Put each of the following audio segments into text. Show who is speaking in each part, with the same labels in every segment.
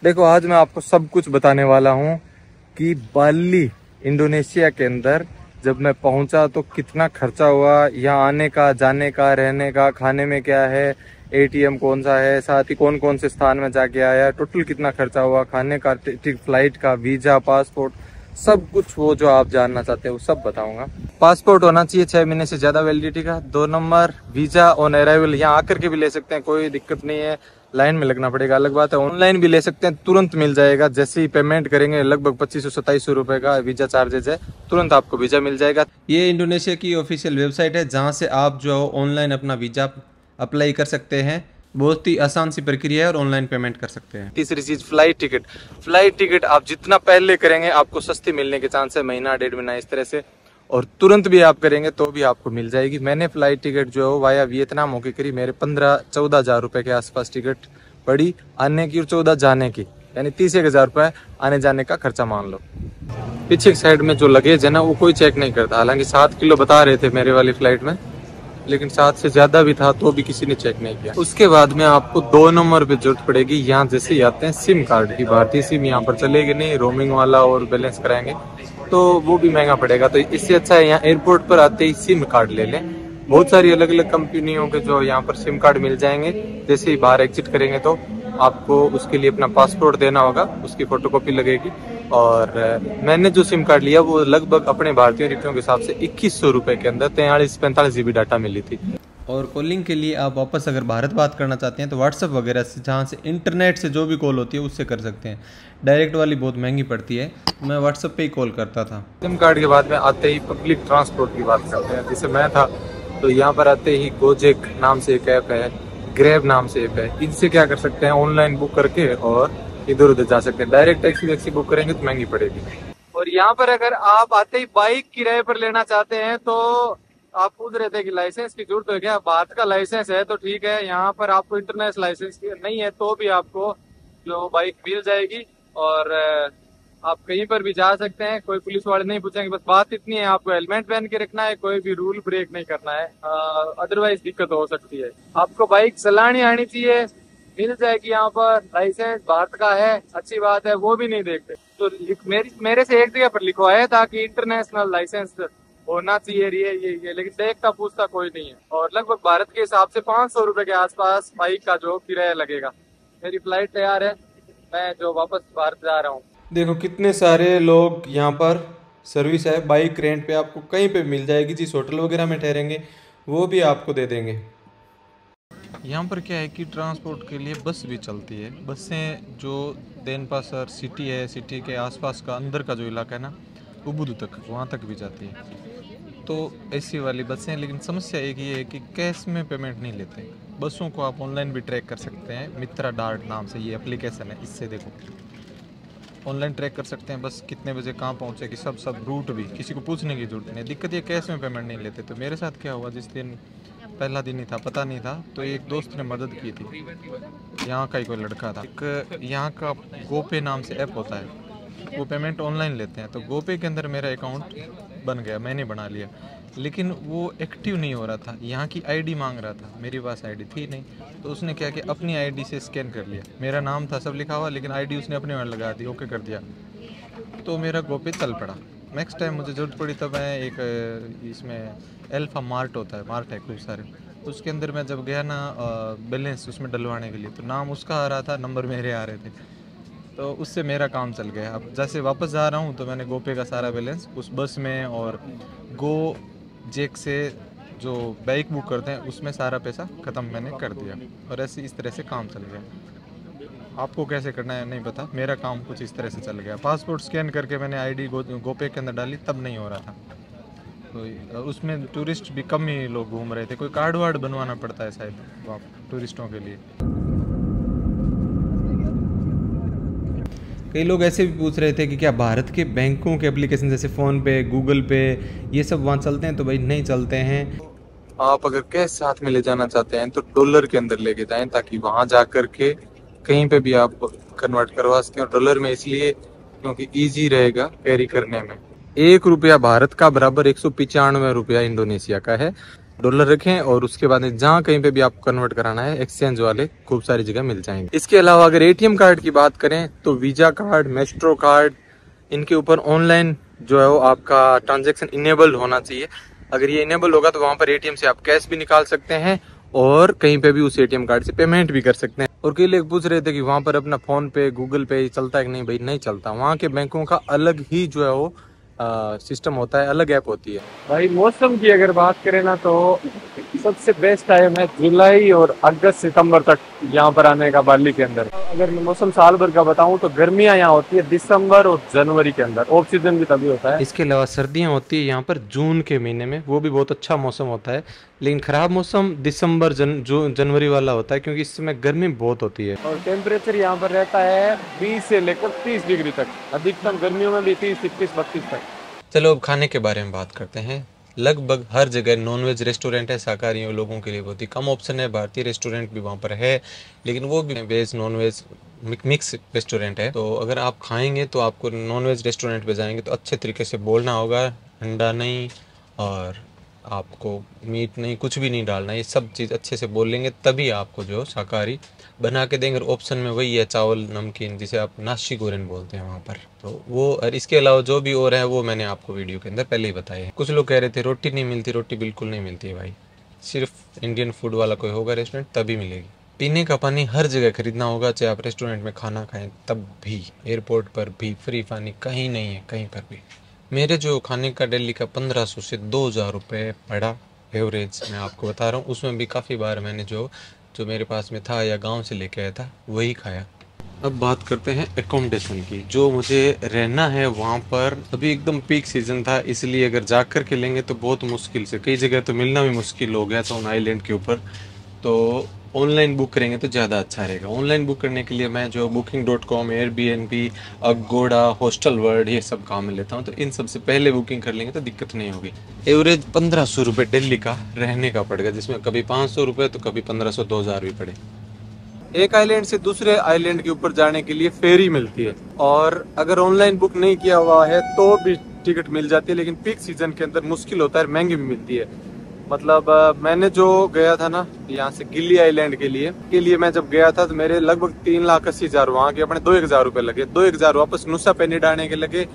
Speaker 1: देखो आज मैं आपको सब कुछ बताने वाला हूँ कि बाली इंडोनेशिया के अंदर जब मैं पहुंचा तो कितना खर्चा हुआ, यहाँ आने का, जाने का, रहने का, खाने में क्या है, एटीएम कौन सा है, साथ ही कौन कौन से स्थान में जाके आया, टोटल कितना खर्चा हुआ, खाने का, फ्लाइट का, वीजा, पासपोर्ट, सब कुछ वो जो आप जानना चाहते हो वो सब बताऊंगा। पासपोर्ट होना चाहिए 6 महीने से ज्यादा वैलिडिटी का। 2 नंबर वीजा ऑन अराइवल, यहाँ आकर के भी ले सकते हैं, कोई दिक्कत नहीं है, लाइन में लगना पड़ेगा अलग बात है। ऑनलाइन भी ले सकते हैं, तुरंत मिल जाएगा, जैसे ही पेमेंट करेंगे लगभग 2500-2700 रुपए का वीजा चार्जेज है, तुरंत आपको वीजा मिल जाएगा।
Speaker 2: ये इंडोनेशिया की ऑफिशियल वेबसाइट है जहाँ से आप जो ऑनलाइन अपना वीजा अप्लाई कर सकते हैं। बहुत ही आसान सी प्रक्रिया है और ऑनलाइन पेमेंट कर सकते हैं।
Speaker 1: तीसरी चीज फ्लाइट टिकट। फ्लाइट टिकट आप जितना पहले करेंगे आपको सस्ती मिलने के चांस है, महीना 1.5 महीना इस तरह से, और तुरंत भी आप करेंगे तो भी आपको मिल जाएगी। मैंने फ्लाइट टिकट जो है वाया वियतनाम होके करी, मेरे 15-14 हजार रुपए के आसपास टिकट पड़ी आने की और 14 जाने की, यानी 30,000 रुपए आने जाने का खर्चा मान लो। पीछे साइड में जो लगेज है ना वो कोई चेक नहीं करता, हालांकि 7 किलो बता रहे थे मेरे वाली फ्लाइट में, लेकिन 7 से ज्यादा भी था तो भी किसी ने चेक नहीं किया। उसके बाद में आपको 2 नंबर पे जरूरत पड़ेगी, यहाँ जैसे ही आते हैं सिम कार्ड की। भारतीय सिम यहाँ पर चलेगी नहीं, रोमिंग वाला और बैलेंस कराएंगे तो वो भी महंगा पड़ेगा, तो इससे अच्छा है यहाँ एयरपोर्ट पर आते ही सिम कार्ड ले लें। बहुत सारी अलग अलग कंपनियों के जो यहाँ पर सिम कार्ड मिल जाएंगे। जैसे ही बाहर एग्जिट करेंगे तो आपको उसके लिए अपना पासपोर्ट देना होगा, उसकी फोटोकॉपी लगेगी। और मैंने जो सिम कार्ड लिया वो लगभग अपने भारतीय रुपयों के हिसाब से 2100 रुपए के अंदर 43-45 GB डाटा मिली थी।
Speaker 2: और कॉलिंग के लिए आप वापस अगर भारत बात करना चाहते हैं तो व्हाट्सअप वगैरह से, जहाँ से इंटरनेट से जो भी कॉल होती है उससे कर सकते हैं। डायरेक्ट वाली बहुत महंगी पड़ती है, मैं व्हाट्सअप पे ही कॉल करता था।
Speaker 1: सिम कार्ड के बाद में आते ही पब्लिक ट्रांसपोर्ट की बात करते हैं। जैसे मैं था तो यहाँ पर आते ही गोजेक नाम से एक ऐप है, ग्रैब नाम से ऐप है, इनसे क्या कर सकते हैं ऑनलाइन बुक करके और इधर उधर जा सकते हैं। डायरेक्ट टैक्सी बुक करेंगे तो महंगी पड़ेगी। और यहाँ पर अगर आप आते ही बाइक किराए पर लेना चाहते हैं तो आप पूछ रहे थे कि लाइसेंस की जरूरत है क्या। भारत का लाइसेंस है तो ठीक है, यहाँ पर आपको इंटरनेशनल लाइसेंस नहीं है तो भी आपको जो बाइक मिल जाएगी और आप कहीं पर भी जा सकते हैं, कोई पुलिस वाले नहीं पूछेंगे। बस बात इतनी है, आपको हेलमेट पहन के रखना है, कोई भी रूल ब्रेक नहीं करना है, अदरवाइज दिक्कत हो सकती है। आपको बाइक चलानी आनी चाहिए, मिल जाएगी यहाँ पर। लाइसेंस भारत का है, अच्छी बात है, वो भी नहीं देखते तो मेरे से एक जगह पर लिखवा है ताकि इंटरनेशनल लाइसेंस होना चाहिए ये, लेकिन देखता पूछता कोई नहीं है। और लगभग भारत के हिसाब से 500 रुपए के आसपास बाइक का जो किराया लगेगा। मेरी फ्लाइट तैयार है, मैं जो वापस भारत जा रहा हूँ।
Speaker 2: देखो कितने सारे लोग यहाँ पर सर्विस है, बाइक रेंट पे आपको कहीं पे मिल जाएगी। जिस होटल वगैरह में ठहरेंगे वो भी आपको दे देंगे। यहाँ पर क्या है कि ट्रांसपोर्ट के लिए बस भी चलती है। बसें जो देनपासर सिटी है, सिटी के आसपास का अंदर का जो इलाका है ना, उबुदू तक, वहाँ तक भी जाती है। तो ऐसी वाली बसें, लेकिन समस्या एक ये है कि कैश में पेमेंट नहीं लेते। बसों को आप ऑनलाइन भी ट्रैक कर सकते हैं, मित्रा डार्ट नाम से ये एप्लीकेशन है, इससे देखो ऑनलाइन ट्रैक कर सकते हैं बस कितने बजे कहाँ पहुँचेगी, सब रूट भी, किसी को पूछने की जरूरत नहीं। दिक्कत ये कैश में पेमेंट नहीं लेते। तो मेरे साथ क्या हुआ, जिस दिन पहला दिन ही था, पता नहीं था, तो एक दोस्त ने मदद की थी, यहाँ का ही कोई लड़का था। एक यहाँ का गोपे नाम से ऐप होता है, वो पेमेंट ऑनलाइन लेते हैं। तो गोपे के अंदर मेरा अकाउंट बन गया, मैंने बना लिया, लेकिन वो एक्टिव नहीं हो रहा था। यहाँ की आईडी मांग रहा था, मेरे पास आईडी थी नहीं। तो उसने क्या किया, अपनी आईडी से स्कैन कर लिया, मेरा नाम था सब लिखा हुआ, लेकिन आईडी उसने अपने में लगा दी, ओके कर दिया, तो मेरा गोपे चल पड़ा। नेक्स्ट टाइम मुझे ज़रूरत पड़ी तब मैं एक इसमें एल्फा मार्ट होता है, मार्ट है खूब सारे, तो उसके अंदर मैं जब गया ना बैलेंस उसमें डलवाने के लिए, तो नाम उसका आ रहा था, नंबर मेरे आ रहे थे, तो उससे मेरा काम चल गया। अब जैसे वापस जा रहा हूँ तो मैंने गोपे का सारा बैलेंस उस बस में और गो जेक से जो बाइक बुक करते हैं उसमें सारा पैसा ख़त्म मैंने कर दिया, और ऐसे इस तरह से काम चल गया। आपको कैसे करना है नहीं पता, मेरा काम कुछ इस तरह से चल गया। पासपोर्ट स्कैन करके मैंने आईडी गोपे के अंदर डाली, तब नहीं हो रहा था। तो उसमें टूरिस्ट भी कम ही लोग घूम रहे थे, कोई कार्ड वार्ड बनवाना पड़ता है शायद वहाँ टूरिस्टों के लिए। कई लोग ऐसे भी पूछ रहे थे कि क्या भारत के बैंकों के एप्लीकेशन जैसे फ़ोन पे, गूगल पे, ये सब वहाँ चलते हैं? तो भाई नहीं चलते हैं।
Speaker 1: आप अगर कैश साथ में ले जाना चाहते हैं तो डॉलर के अंदर लेके जाएं, ताकि वहां जाकर के कहीं पे भी आप कन्वर्ट करवा सकें। और डॉलर में इसलिए क्योंकि इजी रहेगा कैरी करने में। 1 रुपया भारत का बराबर 195 रुपया इंडोनेशिया का है। डॉलर रखें और उसके बाद जहाँ कहीं पे भी आपको कन्वर्ट कराना है एक्सचेंज वाले खूब सारी जगह मिल जाएंगे। इसके अलावा अगर एटीएम कार्ड की बात करें तो वीजा कार्ड, मेस्ट्रो कार्ड, इनके ऊपर ऑनलाइन जो है वो आपका ट्रांजैक्शन इनेबल्ड होना चाहिए। अगर ये इनेबल होगा तो वहाँ पर एटीएम से आप कैश भी निकाल सकते हैं और कहीं पे भी उस एटीएम कार्ड से पेमेंट भी कर सकते हैं। और कई लोग पूछ रहे थे कि वहाँ पर अपना फोन पे, गूगल पे चलता है कि नहीं। भाई नहीं चलता, वहाँ के बैंकों का अलग ही जो है वो सिस्टम होता है, अलग ऐप होती है। भाई मौसम की अगर बात करें ना तो सबसे बेस्ट टाइम है जुलाई और अगस्त सितंबर तक यहाँ पर आने का बाली के अंदर। अगर मैं मौसम साल भर का बताऊं तो गर्मियां यहाँ होती है दिसंबर और जनवरी के अंदर, ऑफ सीजन भी तभी होता है। इसके अलावा सर्दियां होती है यहाँ पर जून के महीने में, वो भी बहुत अच्छा मौसम होता है। लेकिन खराब मौसम दिसंबर जनवरी वाला होता है क्योंकि इस समय गर्मी बहुत होती है। और टेम्परेचर यहाँ पर रहता है 20 से लेकर 30 डिग्री तक, अधिकतम गर्मियों में भी 30, 31, 32 तक। चलो अब खाने के बारे में बात करते हैं। लगभग हर जगह नॉनवेज रेस्टोरेंट है, शाकाहारी लोगों के लिए बहुत ही कम ऑप्शन है। भारतीय रेस्टोरेंट भी वहाँ पर है लेकिन वो भी वेज नॉनवेज मिक्स रेस्टोरेंट है। तो अगर आप खाएंगे तो आपको नॉनवेज रेस्टोरेंट पे जाएंगे तो अच्छे तरीके से बोलना होगा, अंडा नहीं और आपको मीट नहीं, कुछ भी नहीं डालना। ये सब चीज़ अच्छे से बोल लेंगे तभी आपको जो शाकाहारी बना के देंगे। ऑप्शन में वही है चावल नमकीन, जिसे आप नाशी गोरन बोलते हैं वहाँ पर। तो वो और इसके अलावा जो भी और है वो मैंने आपको वीडियो के अंदर पहले ही बताया है। कुछ लोग कह रहे थे रोटी नहीं मिलती, रोटी बिल्कुल नहीं मिलती है भाई। सिर्फ इंडियन फूड वाला कोई होगा रेस्टोरेंट तभी मिलेगी। पीने का पानी हर जगह खरीदना होगा, चाहे आप रेस्टोरेंट में खाना खाएं तब भी। एयरपोर्ट पर भी फ्री पानी कहीं नहीं है, कहीं पर भी। मेरे जो खाने का दिल्ली का 1500 से 2000 रुपये पड़ा एवरेज, मैं आपको बता रहा हूँ। उसमें भी काफ़ी बार मैंने जो मेरे पास में था या गांव से लेके आया था वही खाया। अब बात करते हैं एकोमोडेशन की। जो मुझे रहना है वहाँ पर अभी एकदम पीक सीजन था, इसलिए अगर जा कर के लेंगे तो बहुत मुश्किल से, कई जगह तो मिलना भी मुश्किल हो गया था उन आइलैंड के ऊपर। तो ऑनलाइन बुक करेंगे तो ज़्यादा अच्छा रहेगा। ऑनलाइन बुक करने के लिए मैं जो booking.com, Airbnb, Aguada, hostel world, ये सब काम में लेता हूँ। तो इन सबसे पहले बुकिंग कर लेंगे तो दिक्कत नहीं होगी। एवरेज 1500 रुपये दिल्ली का रहने का पड़ेगा, जिसमें कभी 500 रुपये तो कभी 1500, 2000 भी पड़े। एक आइलैंड से दूसरे आइलैंड के ऊपर जाने के लिए फेरी मिलती है और अगर ऑनलाइन बुक नहीं किया हुआ है तो भी टिकट मिल जाती है, लेकिन पीक सीजन के अंदर मुश्किल होता है, महंगी भी मिलती है। मतलब मैंने जो गया था ना यहाँ से गिल्ली आइलैंड के लिए मैं जब गया था तो मेरे लगभग 3,80,000 वहाँ के अपने 2,000 रुपये लगे। 2,000 वापस नुसा पेनिडा आने के लगे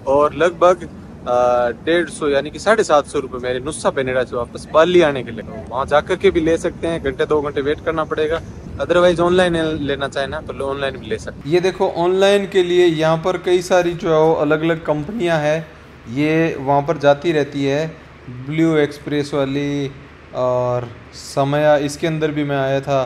Speaker 1: और लगभग 150 यानी कि 750 रुपये मेरे नुसा पेनिडा से वापस बाली आने के लगे। वहाँ जाकर के भी ले सकते हैं, घंटे 2 घंटे वेट करना पड़ेगा। अदरवाइज ऑनलाइन लेना चाहे ना तो ऑनलाइन भी ले सकते।
Speaker 2: ये देखो ऑनलाइन के लिए यहाँ पर कई सारी जो है अलग अलग कंपनियाँ हैं, ये वहाँ पर जाती रहती है। ब्लू एक्सप्रेस वाली और समया, इसके अंदर भी मैं आया था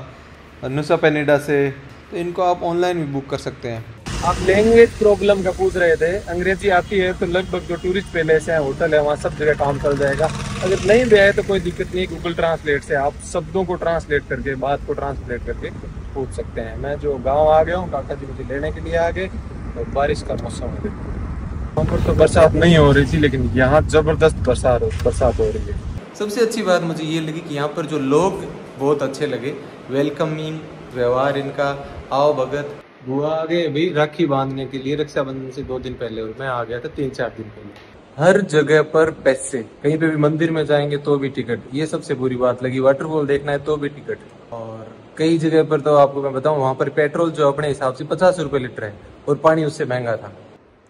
Speaker 2: नुसा पेनिडा से। तो इनको आप ऑनलाइन भी बुक कर सकते हैं।
Speaker 1: आप लैंग्वेज प्रॉब्लम का पूछ रहे थे, अंग्रेजी आती है तो लगभग जो टूरिस्ट पैलेस है, होटल है, वहाँ सब जगह काम चल जाएगा। अगर नहीं भी आए तो कोई दिक्कत नहीं, गूगल ट्रांसलेट से आप शब्दों को ट्रांसलेट करके, बात को ट्रांसलेट करके पूछ सकते हैं। मैं जो गाँव आ गया हूँ, काका जी मुझे लेने के लिए आ गए, तो बारिश का मौसम है। वहाँ पर तो बरसात नहीं हो रही थी लेकिन यहाँ जबरदस्त बरसात हो रही है। सबसे अच्छी बात मुझे ये लगी कि यहाँ पर जो लोग बहुत अच्छे लगे, वेलकमिंग व्यवहार इनका, आओ भगत। बुआ आ गए भाई राखी बांधने के लिए, रक्षाबंधन से 2 दिन पहले, और मैं आ गया था 3-4 दिन पहले। हर जगह पर पैसे, कहीं पे भी मंदिर में जाएंगे तो भी टिकट, ये सबसे बुरी बात लगी। वाटरफॉल देखना है तो भी टिकट, और कई जगह पर तो आपको मैं बताऊं वहां पर पेट्रोल जो अपने हिसाब से 50 रुपए लीटर है और पानी उससे महंगा था।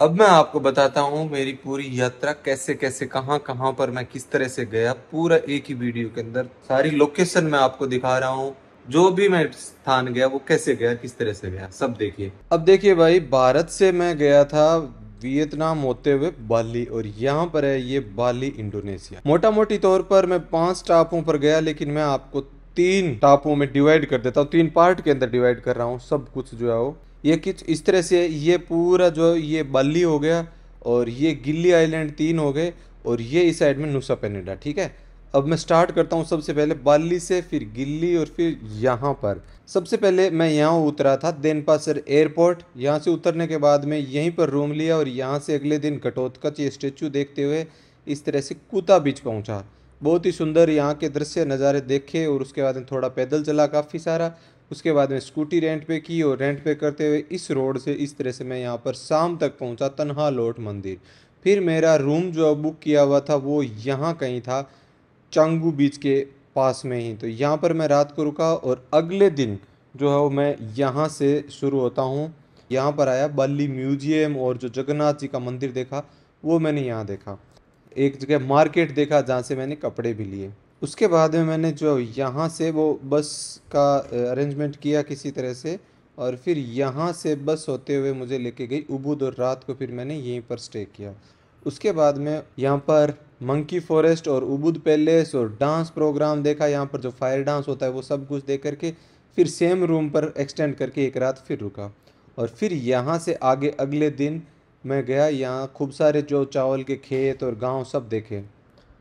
Speaker 1: अब मैं आपको बताता हूँ मेरी पूरी यात्रा कैसे कैसे, कहाँ कहाँ पर मैं किस तरह से गया, पूरा एक ही वीडियो के अंदर सारी लोकेशन मैं आपको दिखा रहा हूँ। जो भी मैं स्थान गया वो कैसे गया, किस तरह से गया, सब देखिए।
Speaker 2: अब देखिए भाई, भारत से मैं गया था वियतनाम होते हुए बाली, और यहाँ पर है ये बाली इंडोनेशिया। मोटा मोटी तौर पर मैं 5 टापुओं पर गया, लेकिन मैं आपको 3 टापुओं में डिवाइड कर देता हूँ, 3 पार्ट के अंदर डिवाइड कर रहा हूँ सब कुछ जो है वो। ये कुछ इस तरह से, ये पूरा जो ये बाली हो गया, और ये गिल्ली आइलैंड 3 हो गए, और ये इस साइड में नुसा पेनिडा। ठीक है, अब मैं स्टार्ट करता हूँ सबसे पहले बाली से, फिर गिल्ली, और फिर यहाँ पर। सबसे पहले मैं यहाँ उतरा था देनपासर एयरपोर्ट। यहाँ से उतरने के बाद मैं यहीं पर रूम लिया, और यहाँ से अगले दिन घटोत्कच ये स्टेचू देखते हुए इस तरह से कुता बीच पहुँचा। बहुत ही सुंदर यहाँ के दृश्य नज़ारे देखे, और उसके बाद में थोड़ा पैदल चला काफ़ी सारा। उसके बाद में स्कूटी रेंट पे की, और रेंट पे करते हुए इस रोड से इस तरह से मैं यहाँ पर शाम तक पहुँचा, तन्हा लोट मंदिर। फिर मेरा रूम जो बुक किया हुआ था वो यहाँ कहीं था, चांगू बीच के पास में ही। तो यहाँ पर मैं रात को रुका और अगले दिन जो है वो मैं यहाँ से शुरू होता हूँ। यहाँ पर आया, बाली म्यूजियम और जो जगन्नाथ जी का मंदिर देखा वो मैंने यहाँ देखा। एक जगह मार्केट देखा जहाँ से मैंने कपड़े भी लिए। उसके बाद में मैंने जो यहाँ से वो बस का अरेंजमेंट किया किसी तरह से, और फिर यहाँ से बस होते हुए मुझे लेके गई उबुद, और रात को फिर मैंने यहीं पर स्टे किया। उसके बाद में यहाँ पर मंकी फॉरेस्ट और उबुद पैलेस और डांस प्रोग्राम देखा। यहाँ पर जो फायर डांस होता है वो सब कुछ देख करके फिर सेम रूम पर एक्सटेंड करके एक रात फिर रुका। और फिर यहाँ से आगे अगले दिन मैं गया, यहाँ खूब सारे जो चावल के खेत और गांव सब देखे,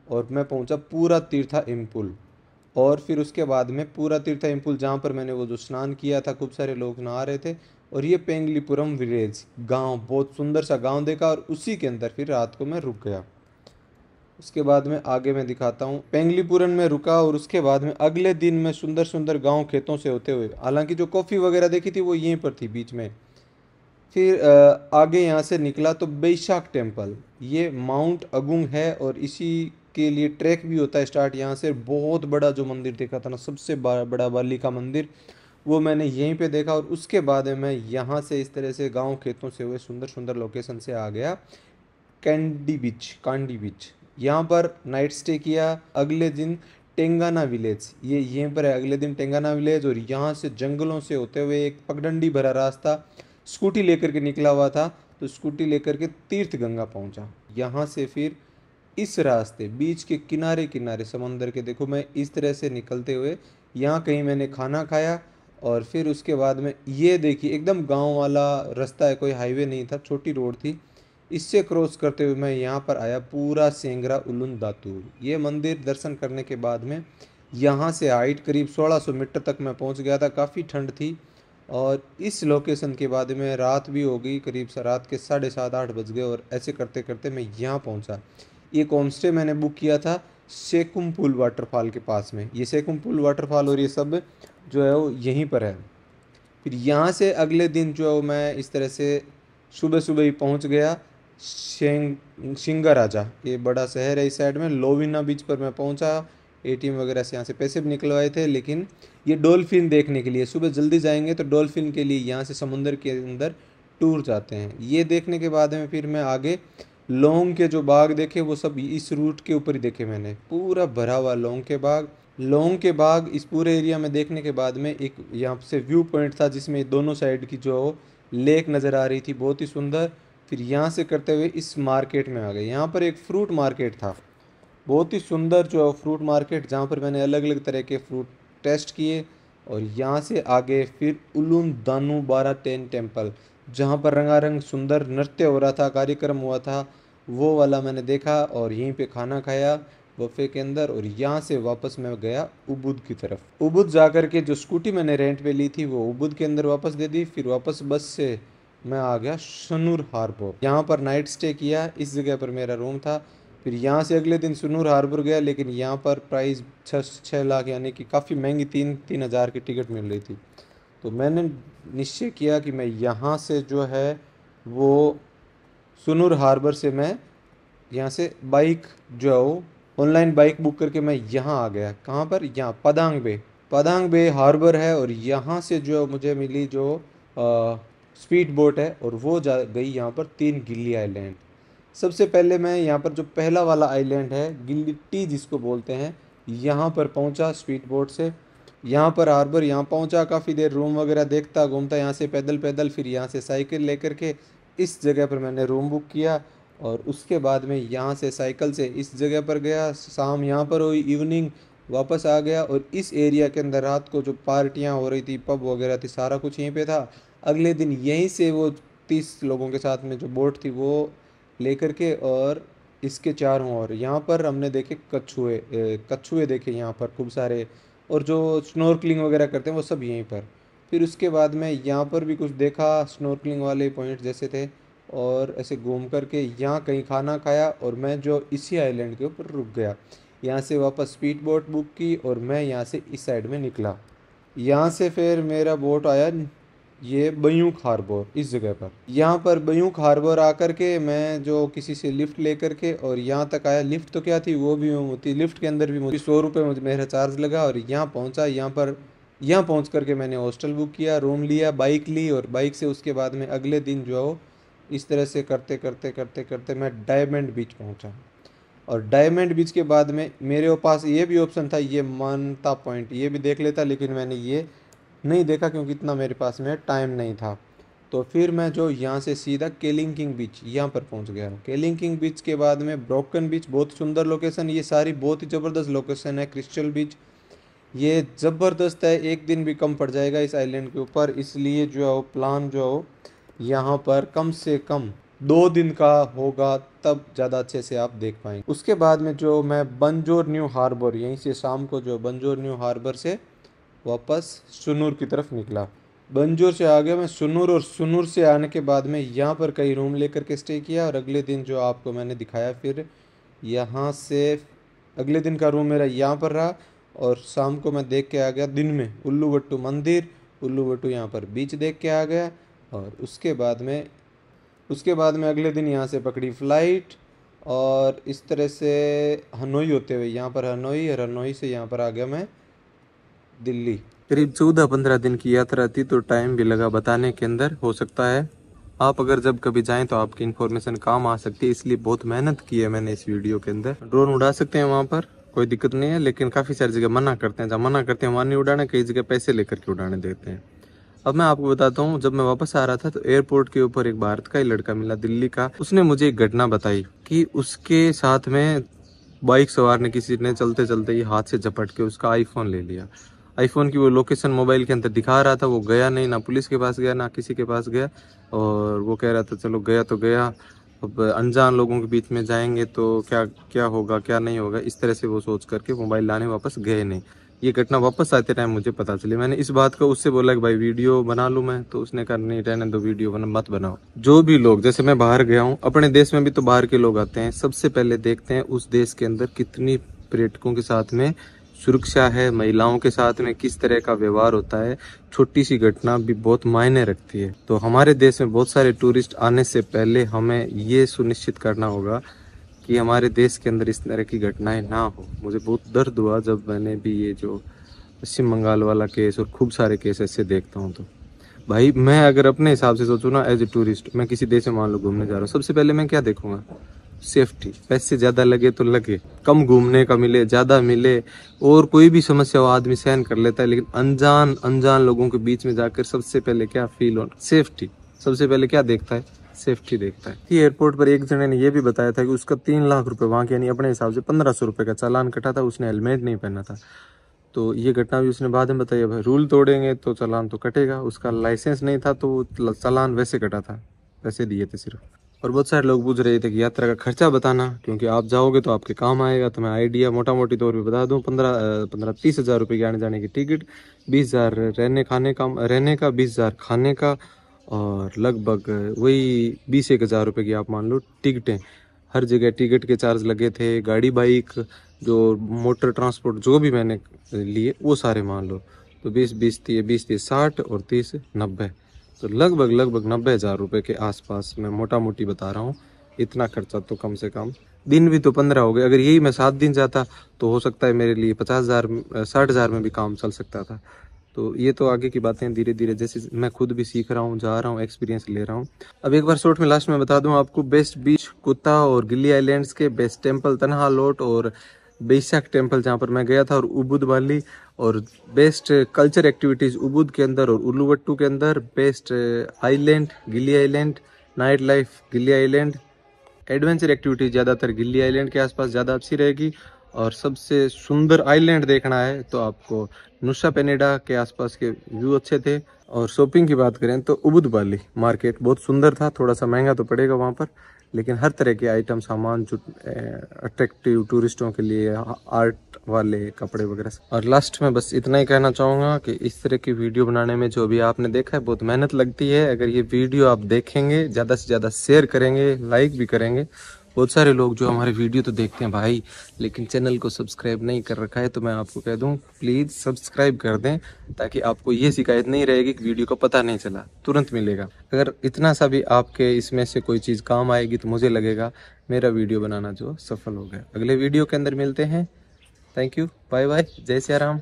Speaker 2: और मैं पहुंचा पूरा तीर्था इम्पुल। और फिर उसके बाद में पूरा तीर्था इम्पुल जहाँ पर मैंने वो जो स्नान किया था, खूब सारे लोग नहा रहे थे, और ये पेंगलीपुरम विलेज गांव, बहुत सुंदर सा गांव देखा, और उसी के अंदर फिर रात को मैं रुक गया। उसके बाद में आगे मैं दिखाता हूँ। पेंगलीपुरम में रुका और उसके बाद में अगले दिन मैं सुंदर सुंदर गांव खेतों से होते हुए, हालांकि जो कॉफ़ी वगैरह देखी थी वो यहीं पर थी बीच में, फिर आगे यहाँ से निकला तो बैशाख टेम्पल, ये माउंट अगुंग है और इसी के लिए ट्रैक भी होता है स्टार्ट यहाँ से। बहुत बड़ा जो मंदिर देखा था ना, सबसे बड़ा बाली का मंदिर, वो मैंने यहीं पे देखा। और उसके बाद में मैं यहाँ से इस तरह से गांव खेतों से हुए सुंदर सुंदर लोकेशन से आ गया कांडी बीच। यहाँ पर नाइट स्टे किया। अगले दिन टेंगाना विलेज, ये यहीं पर है अगले दिन टेंगाना विलेज, और यहाँ से जंगलों से होते हुए एक पगडंडी भरा रास्ता स्कूटी लेकर के निकला हुआ था, तो स्कूटी लेकर के तीर्थ गंगा पहुँचा। यहाँ से फिर इस रास्ते बीच के किनारे किनारे समंदर के, देखो मैं इस तरह से निकलते हुए यहाँ कहीं मैंने खाना खाया। और फिर उसके बाद में ये देखिए एकदम गांव वाला रास्ता है, कोई हाईवे नहीं था, छोटी रोड थी। इससे क्रॉस करते हुए मैं यहाँ पर आया पूरा सेंगरा उलुन दातूर। ये मंदिर दर्शन करने के बाद में यहाँ से हाइट करीब 1600 मीटर तक मैं पहुँच गया था। काफ़ी ठंड थी, और इस लोकेशन के बाद में रात भी हो गई, करीब रात के 7:30-8 बज गए, और ऐसे करते करते मैं यहाँ पहुँचा। एक होम स्टे मैंने बुक किया था सेकुम पुल वाटरफॉल के पास में। ये सेकुम पुल वाटरफॉल और ये सब जो है वो यहीं पर है। फिर यहाँ से अगले दिन जो है मैं इस तरह से सुबह सुबह ही पहुँच गया सिंगाराजा, ये बड़ा शहर है इस साइड में। लोविना बीच पर मैं पहुँचा, एटीएम वगैरह से यहाँ से पैसे भी निकलवाए थे, लेकिन ये डॉल्फिन देखने के लिए सुबह जल्दी जाएंगे तो डॉल्फिन के लिए यहाँ से समुंदर के अंदर टूर जाते हैं। ये देखने के बाद में फिर मैं आगे लौंग के जो बाग देखे वो सब इस रूट के ऊपर ही देखे मैंने, पूरा भरा हुआ लौंग के बाग। लौंग के बाग इस पूरे एरिया में देखने के बाद में एक यहाँ से व्यू पॉइंट था जिसमें दोनों साइड की जो लेक नज़र आ रही थी, बहुत ही सुंदर। फिर यहाँ से करते हुए इस मार्केट में आ गए। यहाँ पर एक फ्रूट मार्केट था, बहुत ही सुंदर जो फ्रूट मार्केट, जहाँ पर मैंने अलग अलग तरह के फ्रूट टेस्ट किए। और यहाँ से आगे फिर उलून दानू बारा टेन टेम्पल, जहाँ पर रंगारंग सुंदर नृत्य हो रहा था, कार्यक्रम हुआ था, वो वाला मैंने देखा और यहीं पे खाना खाया बफे के अंदर। और यहाँ से वापस मैं गया उबुद की तरफ। उबुद जाकर के जो स्कूटी मैंने रेंट पे ली थी वो उबुद के अंदर वापस दे दी। फिर वापस बस से मैं आ गया सनूर हार्बर, यहाँ पर नाइट स्टे किया, इस जगह पर मेरा रूम था। फिर यहाँ से अगले दिन सनूर हार्बर गया, लेकिन यहाँ पर प्राइस 6 लाख यानी कि काफ़ी महंगी 3,000 की टिकट मिल रही थी। तो मैंने निश्चय किया कि मैं यहाँ से जो है वो सनूर हार्बर से मैं यहाँ से बाइक जो है वो ऑनलाइन बाइक बुक करके मैं यहाँ आ गया। कहाँ पर? यहाँ पदांग बे हार्बर है, और यहाँ से जो मुझे मिली जो स्पीड बोट है, और वो जा गई यहाँ पर 3 गिल्ली आइलैंड। सबसे पहले मैं यहाँ पर जो पहला वाला आइलैंड है गिल्ली टी जिसको बोलते हैं, यहाँ पर पहुँचा स्पीड बोट से। यहाँ पर हार्बर यहाँ पहुँचा, काफ़ी देर रूम वगैरह देखता घूमता, यहाँ से पैदल पैदल, फिर यहाँ से साइकिल लेकर के इस जगह पर मैंने रूम बुक किया। और उसके बाद में यहाँ से साइकिल से इस जगह पर गया, शाम यहाँ पर हुई, इवनिंग वापस आ गया। और इस एरिया के अंदर रात को जो पार्टियाँ हो रही थी, पब वगैरह थी, सारा कुछ यहीं पे था। अगले दिन यहीं से वो 30 लोगों के साथ में जो बोट थी वो लेकर के, और इसके चारों ओर यहाँ पर हमने देखे कछुए देखे यहाँ पर खूब सारे, और जो स्नोर्कलिंग वगैरह करते हैं वो सब यहीं पर। फिर उसके बाद में यहाँ पर भी कुछ देखा, स्नोर्कलिंग वाले पॉइंट जैसे थे, और ऐसे घूम करके यहाँ कहीं खाना खाया, और मैं जो इसी आइलैंड के ऊपर रुक गया। यहाँ से वापस स्पीड बोट बुक की और मैं यहाँ से इस साइड में निकला। यहाँ से फिर मेरा बोट आया ये बयूं हार्बर, इस जगह पर, यहाँ पर बयूं हार्बर आकर के मैं जो किसी से लिफ्ट लेकर के और यहाँ तक आया। लिफ्ट तो क्या थी, वो भी होती, लिफ्ट के अंदर भी मुझे 100 रुपये मुझे मेरा चार्ज लगा और यहाँ पहुँचा। यहाँ पहुँच करके मैंने हॉस्टल बुक किया, रूम लिया, बाइक ली और बाइक से उसके बाद में अगले दिन जो है इस तरह से करते करते करते करते मैं डायमंड बीच पहुँचा। और डायमंड बीच के बाद में मेरे पास ये भी ऑप्शन था, ये मानता पॉइंट ये भी देख लेता, लेकिन मैंने ये नहीं देखा क्योंकि इतना मेरे पास में टाइम नहीं था। तो फिर मैं जो यहाँ से सीधा केलिंकिंग बीच यहाँ पर पहुँच गया हूँ। केलिंकिंग बीच के बाद में ब्रोकन बीच, बहुत सुंदर लोकेशन, ये सारी बहुत ही ज़बरदस्त लोकेशन है। क्रिस्टल बीच ये ज़बरदस्त है, एक दिन भी कम पड़ जाएगा इस आइलैंड के ऊपर, इसलिए जो है प्लान जो है यहाँ पर कम से कम 2 दिन का होगा, तब ज़्यादा अच्छे से आप देख पाएंगे। उसके बाद में जो मैं बंजोर न्यू हार्बर, यहीं से शाम को जो बंजोर न्यू हार्बर से वापस सुनूर की तरफ निकला। बंजोर से आ गया मैं सुनूर, और सुनूर से आने के बाद में यहाँ पर कई रूम लेकर के स्टे किया। और अगले दिन जो आपको मैंने दिखाया, फिर यहाँ से अगले दिन का रूम मेरा यहाँ पर रहा। और शाम को मैं देख के आ गया, दिन में उल्लूवट्टू मंदिर, उल्लूवट्टू यहाँ पर बीच देख के आ गया। और उसके बाद में अगले दिन यहाँ से पकड़ी फ़्लाइट और इस तरह से हनोई होते हुए यहाँ पर हनोई, और हनोई से यहाँ पर आ गया मैं दिल्ली। करीब 14-15 दिन की यात्रा थी, तो टाइम भी लगा बताने के अंदर। हो सकता है आप अगर जब कभी जाएं तो आपकी इन्फॉर्मेशन काम आ सकती है, इसलिए बहुत मेहनत की है मैंने इस वीडियो के अंदर। ड्रोन उड़ा सकते हैं वहाँ पर, कोई दिक्कत नहीं है, लेकिन काफ़ी सारी जगह मना करते हैं, जहाँ मना करते हैं वहाँ नहीं उड़ाने, कई जगह पैसे लेकर के उड़ाने देते हैं। अब मैं आपको बताता हूँ, जब मैं वापस आ रहा था तो एयरपोर्ट के ऊपर एक भारत का ही लड़का मिला, दिल्ली का। उसने मुझे एक घटना बताई कि उसके साथ में बाइक सवार ने किसी ने चलते चलते ही हाथ से झपट के उसका आईफोन ले लिया। आईफोन की वो लोकेशन मोबाइल के अंदर दिखा रहा था, वो गया नहीं, ना पुलिस के पास गया ना किसी के पास गया, और वो कह रहा था चलो गया तो गया, अब अनजान लोगों के बीच में जाएंगे तो क्या क्या होगा क्या नहीं होगा, इस तरह से वो सोच करके मोबाइल लाने वापस गए नहीं। ये घटना वापस आते टाइम मुझे पता चली। मैंने इस बात को उससे बोला कि भाई वीडियो बना लूँ मैं, तो उसने कहा नहीं रहने दो, वीडियो मत बनाओ। जो भी लोग, जैसे मैं बाहर गया हूँ, अपने देश में भी तो बाहर के लोग आते हैं, सबसे पहले देखते हैं उस देश के अंदर कितनी पर्यटकों के साथ में सुरक्षा है, महिलाओं के साथ में किस तरह का व्यवहार होता है। छोटी सी घटना भी बहुत मायने रखती है। तो हमारे देश में बहुत सारे टूरिस्ट आने से पहले हमें ये सुनिश्चित करना होगा कि हमारे देश के अंदर इस तरह की घटनाएं ना हो। मुझे बहुत दर्द हुआ जब मैंने भी ये जो पश्चिम बंगाल वाला केस और खूब सारे केस ऐसे देखता हूँ। तो भाई मैं अगर अपने हिसाब से सोचूँ ना, एज ए टूरिस्ट, मैं किसी देश में मान लो घूमने जा रहा हूँ, सबसे पहले मैं क्या देखूंगा? सेफ्टी। पैसे ज़्यादा लगे तो लगे, कम घूमने का मिले, ज़्यादा मिले, और कोई भी समस्या हो आदमी सहन कर लेता है, लेकिन अनजान लोगों के बीच में जाकर सबसे पहले क्या फील हो? सेफ्टी। सबसे पहले क्या देखता है? सेफ्टी देखता है। एयरपोर्ट पर एक जने ने यह भी बताया था कि उसका 3 लाख रुपए वहाँ के यानी अपने हिसाब से 1500 रुपये का चालान कटा था, उसने हेलमेट नहीं पहना था। तो ये घटना भी उसने बाद में बताई। भाई रूल तोड़ेंगे तो चालान तो कटेगा, उसका लाइसेंस नहीं था तो चालान वैसे कटा था, पैसे दिए थे सिर्फ। और बहुत सारे लोग पूछ रहे थे कि यात्रा का खर्चा बताना, क्योंकि आप जाओगे तो आपके काम आएगा। तो मैं आइडिया मोटा मोटी तौर पे बता दूं, 15-30 हज़ार रुपये की आने जाने की टिकट, 20,000 रहने का, 20,000 खाने का, और लगभग वही 20-1 हज़ार रुपये की आप मान लो टिकटें। हर जगह टिकट के चार्ज लगे थे, गाड़ी बाइक जो मोटर ट्रांसपोर्ट जो भी मैंने लिए वो सारे मान लो, तो 20-30 60 और 30 90, तो लगभग 90 हज़ार रुपये के आसपास मैं मोटा मोटी बता रहा हूँ। इतना खर्चा तो कम से कम, दिन भी तो 15 हो गए, अगर यही मैं 7 दिन जाता तो हो सकता है मेरे लिए 50,000 60 हज़ार में भी काम चल सकता था। तो ये तो आगे की बातें धीरे धीरे, जैसे मैं खुद भी सीख रहा हूँ, जा रहा हूँ, एक्सपीरियंस ले रहा हूँ। अब एक बार शॉर्ट में लास्ट में बता दूँ आपको, बेस्ट बीच कुत्ता और गिल्ली आइलैंड्स के, बेस्ट टेम्पल तनहा लोट और बैसाख टेम्पल जहाँ पर मैं गया था, और उबुद वाली, और बेस्ट कल्चर एक्टिविटीज़ उबुद के अंदर और उल्लूवट्टू के अंदर, बेस्ट आइलैंड गिल्ली आइलैंड, नाइट लाइफ गिल्ली आइलैंड, एडवेंचर एक्टिविटीज ज़्यादातर गिल्ली आइलैंड के आसपास ज़्यादा अच्छी रहेगी। और सबसे सुंदर आइलैंड देखना है तो आपको नुसा पेनिडा के आसपास के व्यू अच्छे थे। और शॉपिंग की बात करें तो उबुद वाली मार्केट बहुत सुंदर था, थोड़ा सा महंगा तो पड़ेगा वहाँ पर, लेकिन हर तरह के आइटम सामान जो अट्रैक्टिव टूरिस्टों के लिए, आर्ट वाले कपड़े वगैरह। और लास्ट में बस इतना ही कहना चाहूँगा कि इस तरह की वीडियो बनाने में जो भी आपने देखा है बहुत मेहनत लगती है। अगर ये वीडियो आप देखेंगे, ज़्यादा से ज़्यादा शेयर करेंगे, लाइक भी करेंगे,
Speaker 1: बहुत सारे लोग जो हमारे वीडियो तो देखते हैं भाई, लेकिन चैनल को सब्सक्राइब नहीं कर रखा है, तो मैं आपको कह दूं प्लीज़ सब्सक्राइब कर दें, ताकि आपको ये शिकायत नहीं रहेगी कि वीडियो का पता नहीं चला, तुरंत मिलेगा। अगर इतना सा भी आपके इसमें से कोई चीज़ काम आएगी तो मुझे लगेगा मेरा वीडियो बनाना जो सफल हो गया। अगले वीडियो के अंदर मिलते हैं। थैंक यू, बाय बाय, जय सिया राम।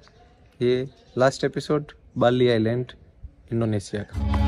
Speaker 1: ये लास्ट एपिसोड बाली आइलैंड इंडोनेशिया का।